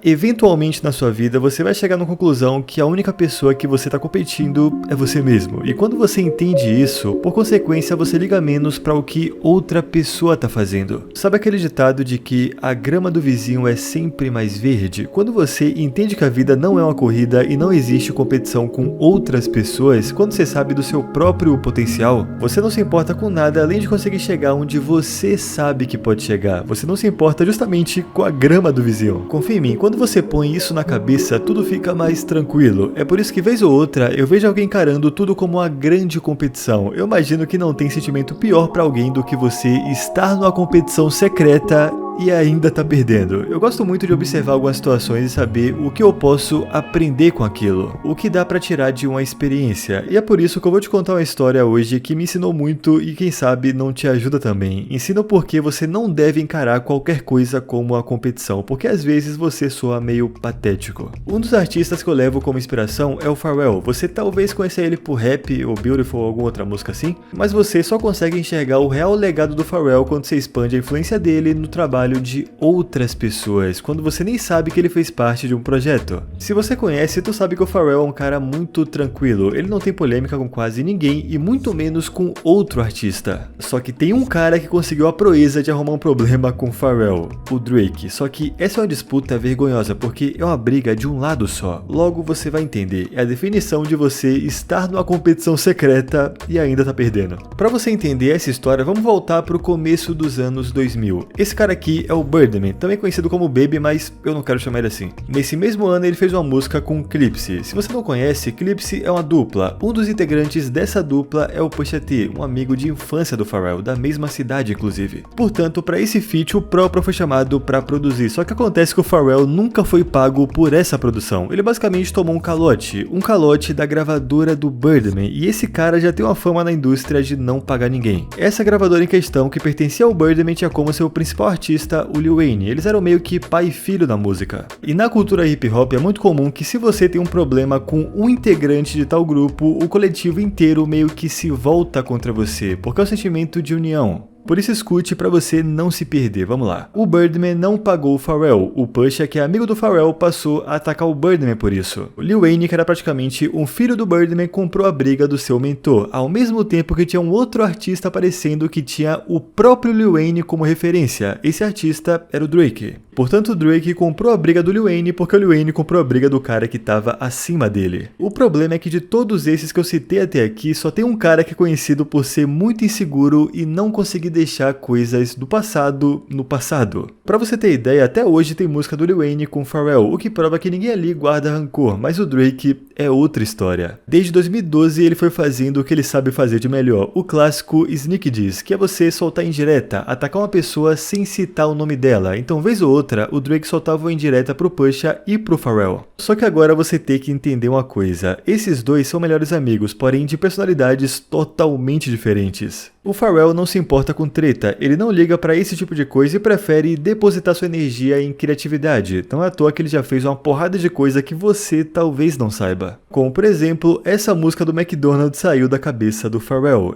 Eventualmente na sua vida você vai chegar na conclusão que a única pessoa que você está competindo é você mesmo. E quando você entende isso, por consequência você liga menos para o que outra pessoa está fazendo. Sabe aquele ditado de que a grama do vizinho é sempre mais verde? Quando você entende que a vida não é uma corrida e não existe competição com outras pessoas, quando você sabe do seu próprio potencial, você não se importa com nada além de conseguir chegar onde você sabe que pode chegar. Você não se importa justamente com a grama do vizinho. Confia em mim, quando você põe isso na cabeça, tudo fica mais tranquilo. É por isso que vez ou outra eu vejo alguém encarando tudo como uma grande competição. Eu imagino que não tem sentimento pior pra alguém do que você estar numa competição secreta e ainda tá perdendo. Eu gosto muito de observar algumas situações e saber o que eu posso aprender com aquilo, o que dá pra tirar de uma experiência. E é por isso que eu vou te contar uma história hoje que me ensinou muito e quem sabe não te ajuda também. Ensina o porquê você não deve encarar qualquer coisa como uma competição, porque às vezes você soa meio patético. Um dos artistas que eu levo como inspiração é o Pharrell. Você talvez conheça ele por Rap ou Beautiful ou alguma outra música assim, mas você só consegue enxergar o real legado do Pharrell quando você expande a influência dele no trabalho de outras pessoas, quando você nem sabe que ele fez parte de um projeto. Se você conhece, tu sabe que o Pharrell é um cara muito tranquilo, ele não tem polêmica com quase ninguém e muito menos com outro artista. Só que tem um cara que conseguiu a proeza de arrumar um problema com o Pharrell, o Drake. Só que essa é uma disputa vergonhosa porque é uma briga de um lado só. Logo você vai entender, é a definição de você estar numa competição secreta e ainda tá perdendo. Pra você entender essa história, vamos voltar pro começo dos anos 2000. Esse cara aqui é o Birdman, também conhecido como Baby, mas eu não quero chamar ele assim. Nesse mesmo ano ele fez uma música com Clipse. Se você não conhece, Clipse é uma dupla. Um dos integrantes dessa dupla é o Pusha T, um amigo de infância do Pharrell, da mesma cidade inclusive. Portanto, para esse feat o próprio foi chamado para produzir, só que acontece que o Pharrell nunca foi pago por essa produção. Ele basicamente tomou um calote da gravadora do Birdman, e esse cara já tem uma fama na indústria de não pagar ninguém. Essa gravadora em questão, que pertencia ao Birdman, tinha como seu principal artista o Lil Wayne. Eles eram meio que pai e filho da música. E na cultura hip hop é muito comum que se você tem um problema com um integrante de tal grupo, o coletivo inteiro meio que se volta contra você, porque é o sentimento de união. Por isso escute pra você não se perder, vamos lá. O Birdman não pagou o Pharrell, o Pusha, que é amigo do Pharrell, passou a atacar o Birdman por isso. O Lil Wayne, que era praticamente um filho do Birdman, comprou a briga do seu mentor, ao mesmo tempo que tinha um outro artista aparecendo que tinha o próprio Lil Wayne como referência. Esse artista era o Drake. Portanto, o Drake comprou a briga do Lil Wayne porque o Lil Wayne comprou a briga do cara que tava acima dele. O problema é que de todos esses que eu citei até aqui, só tem um cara que é conhecido por ser muito inseguro e não conseguir deixar coisas do passado no passado. Pra você ter ideia, até hoje tem música do Lil Wayne com Pharrell, o que prova que ninguém ali guarda rancor, mas o Drake é outra história. Desde 2012 ele foi fazendo o que ele sabe fazer de melhor, o clássico Sneak Diss, que é você soltar indireta, atacar uma pessoa sem citar o nome dela. Então, vez ou outra, o Drake soltava uma indireta pro Pusha e pro Pharrell. Só que agora você tem que entender uma coisa, esses dois são melhores amigos, porém de personalidades totalmente diferentes. O Pharrell não se importa com treta, ele não liga pra esse tipo de coisa e prefere depositar sua energia em criatividade. Não é à toa que ele já fez uma porrada de coisa que você talvez não saiba. Como por exemplo, essa música do McDonald's saiu da cabeça do Pharrell.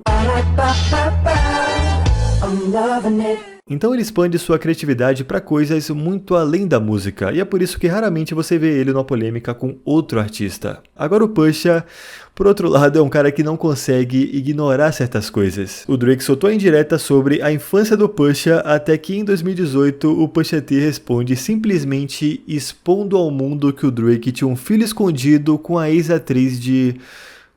Então ele expande sua criatividade para coisas muito além da música, e é por isso que raramente você vê ele numa polêmica com outro artista. Agora o Pusha, por outro lado, é um cara que não consegue ignorar certas coisas. O Drake soltou a indireta sobre a infância do Pusha, até que em 2018 o Pusha T responde simplesmente expondo ao mundo que o Drake tinha um filho escondido com a ex-atriz de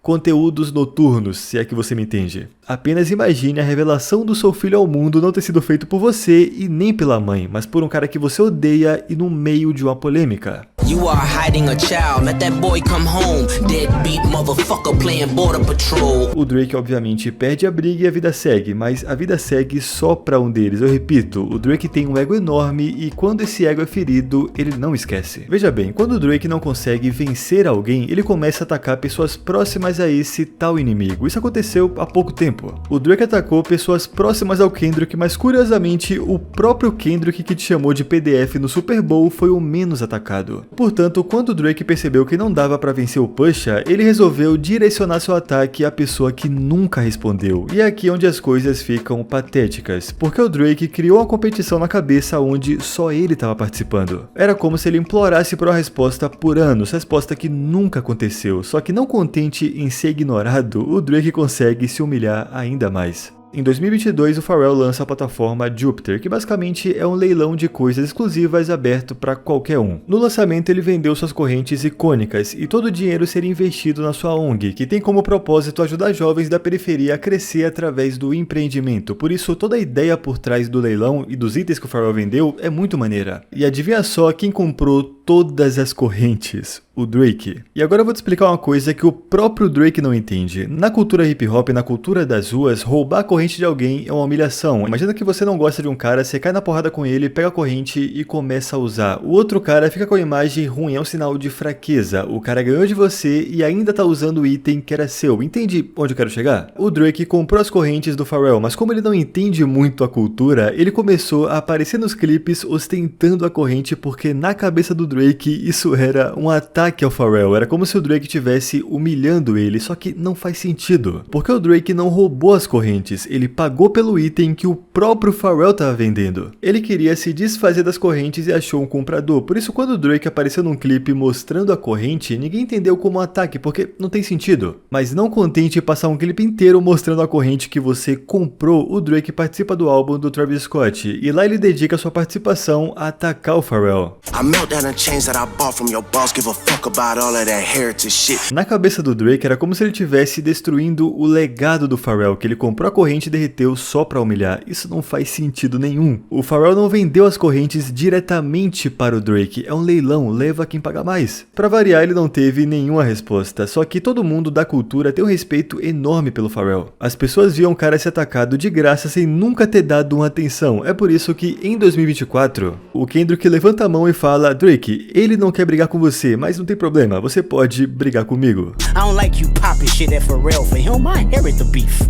conteúdos noturnos, se é que você me entende. Apenas imagine a revelação do seu filho ao mundo não ter sido feito por você e nem pela mãe, mas por um cara que você odeia e no meio de uma polêmica. You are hiding a child, let that boy come home, deadbeat motherfucker playing border patrol. O Drake obviamente perde a briga e a vida segue, mas a vida segue só pra um deles. Eu repito, o Drake tem um ego enorme e quando esse ego é ferido, ele não esquece. Veja bem, quando o Drake não consegue vencer alguém, ele começa a atacar pessoas próximas a esse tal inimigo. Isso aconteceu há pouco tempo. O Drake atacou pessoas próximas ao Kendrick, mas curiosamente o próprio Kendrick que te chamou de PDF no Super Bowl foi o menos atacado. Portanto, quando o Drake percebeu que não dava pra vencer o Pusha, ele resolveu direcionar seu ataque à pessoa que nunca respondeu. E é aqui onde as coisas ficam patéticas, porque o Drake criou uma competição na cabeça onde só ele estava participando. Era como se ele implorasse por uma resposta por anos, resposta que nunca aconteceu, só que não contente em ser ignorado, o Drake consegue se humilhar ainda mais. Em 2022, o Pharrell lança a plataforma Jupiter, que basicamente é um leilão de coisas exclusivas aberto para qualquer um. No lançamento, ele vendeu suas correntes icônicas e todo o dinheiro seria investido na sua ONG, que tem como propósito ajudar jovens da periferia a crescer através do empreendimento. Por isso, toda a ideia por trás do leilão e dos itens que o Pharrell vendeu é muito maneira. E adivinha só quem comprou todas as correntes? O Drake. E agora eu vou te explicar uma coisa que o próprio Drake não entende. Na cultura hip hop, na cultura das ruas, roubar a corrente de alguém é uma humilhação. Imagina que você não gosta de um cara, você cai na porrada com ele, pega a corrente e começa a usar. O outro cara fica com a imagem ruim, é um sinal de fraqueza. O cara ganhou de você e ainda tá usando o item que era seu. Entende onde eu quero chegar? O Drake comprou as correntes do Pharrell, mas como ele não entende muito a cultura, ele começou a aparecer nos clipes ostentando a corrente porque na cabeça do Drake isso era um ataque ao Pharrell, era como se o Drake estivesse humilhando ele, só que não faz sentido, porque o Drake não roubou as correntes, ele pagou pelo item que o próprio Pharrell estava vendendo. Ele queria se desfazer das correntes e achou um comprador, por isso quando o Drake apareceu num clipe mostrando a corrente, ninguém entendeu como um ataque, porque não tem sentido. Mas não contente em passar um clipe inteiro mostrando a corrente que você comprou, o Drake participa do álbum do Travis Scott, e lá ele dedica sua participação a atacar o Pharrell. Na cabeça do Drake era como se ele estivesse destruindo o legado do Pharrell, que ele comprou a corrente e derreteu só pra humilhar. Isso não faz sentido nenhum. O Pharrell não vendeu as correntes diretamente para o Drake, é um leilão, leva quem paga mais. Pra variar, ele não teve nenhuma resposta, só que todo mundo da cultura tem um respeito enorme pelo Pharrell. As pessoas viam o cara ser atacado de graça sem nunca ter dado uma atenção. É por isso que em 2024, o Kendrick levanta a mão e fala: Drake, ele não quer brigar com você, mas não tem problema, você pode brigar comigo.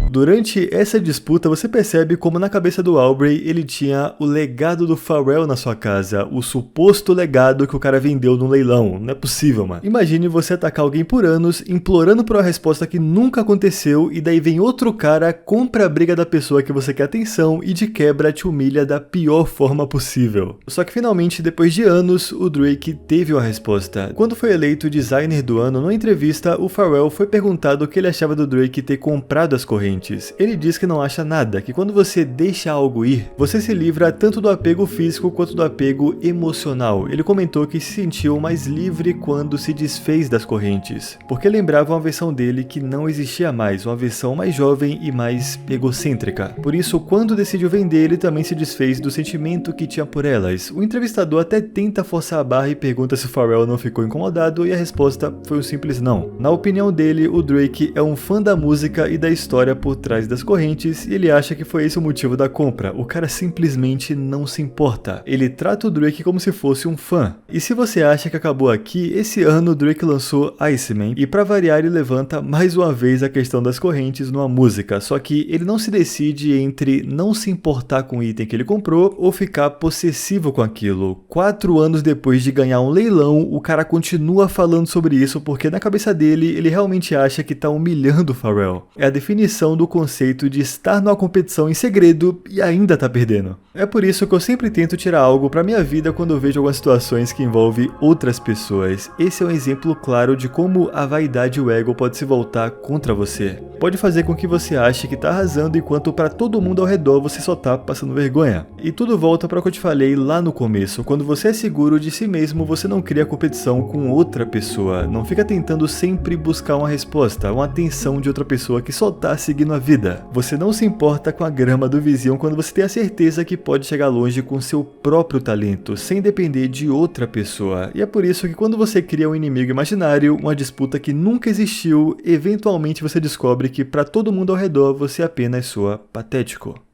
Durante essa disputa, você percebe como na cabeça do Aubrey ele tinha o legado do Pharrell na sua casa, o suposto legado que o cara vendeu no leilão. Não é possível, mano. Imagine você atacar alguém por anos, implorando por uma resposta que nunca aconteceu, e daí vem outro cara, compra a briga da pessoa que você quer atenção e de quebra te humilha da pior forma possível. Só que finalmente, depois de anos, o Drake teve uma resposta. Quando foi eleito designer do ano, numa entrevista, o Pharrell foi perguntado o que ele achava do Drake ter comprado as correntes. Ele diz que não acha nada, que quando você deixa algo ir, você se livra tanto do apego físico quanto do apego emocional. Ele comentou que se sentiu mais livre quando se desfez das correntes, porque lembrava uma versão dele que não existia mais, uma versão mais jovem e mais egocêntrica. Por isso, quando decidiu vender, ele também se desfez do sentimento que tinha por elas. O entrevistador até tenta forçar a barra e pergunta se o Pharrell não ficou incomodado, e a resposta foi um simples não. Na opinião dele, o Drake é um fã da música e da história por trás das correntes, e ele acha que foi esse o motivo da compra. O cara simplesmente não se importa. Ele trata o Drake como se fosse um fã. E se você acha que acabou aqui, esse ano o Drake lançou Iceman, e pra variar ele levanta mais uma vez a questão das correntes numa música, só que ele não se decide entre não se importar com o item que ele comprou ou ficar possessivo com aquilo. 4 anos depois de ganhar um leilão, o cara continua falando sobre isso porque na cabeça dele, ele realmente acha que tá humilhando o Pharrell. É a definição do conceito de estar numa competição em segredo e ainda tá perdendo. É por isso que eu sempre tento tirar algo pra minha vida quando eu vejo algumas situações que envolvem outras pessoas. Esse é um exemplo claro de como a vaidade e o ego pode se voltar contra você. Pode fazer com que você ache que tá arrasando enquanto pra todo mundo ao redor você só tá passando vergonha. E tudo volta para o que eu te falei lá no começo. Quando você é seguro de si mesmo, você não cria competição com outra pessoa. Não fica tentando sempre buscar uma resposta, uma atenção de outra pessoa que só tá seguindo a vida. Você não se importa com a grama do vizinho quando você tem a certeza que pode chegar longe com seu próprio talento, sem depender de outra pessoa. E é por isso que quando você cria um inimigo imaginário, uma disputa que nunca existiu, eventualmente você descobre que para todo mundo ao redor você apenas soa patético.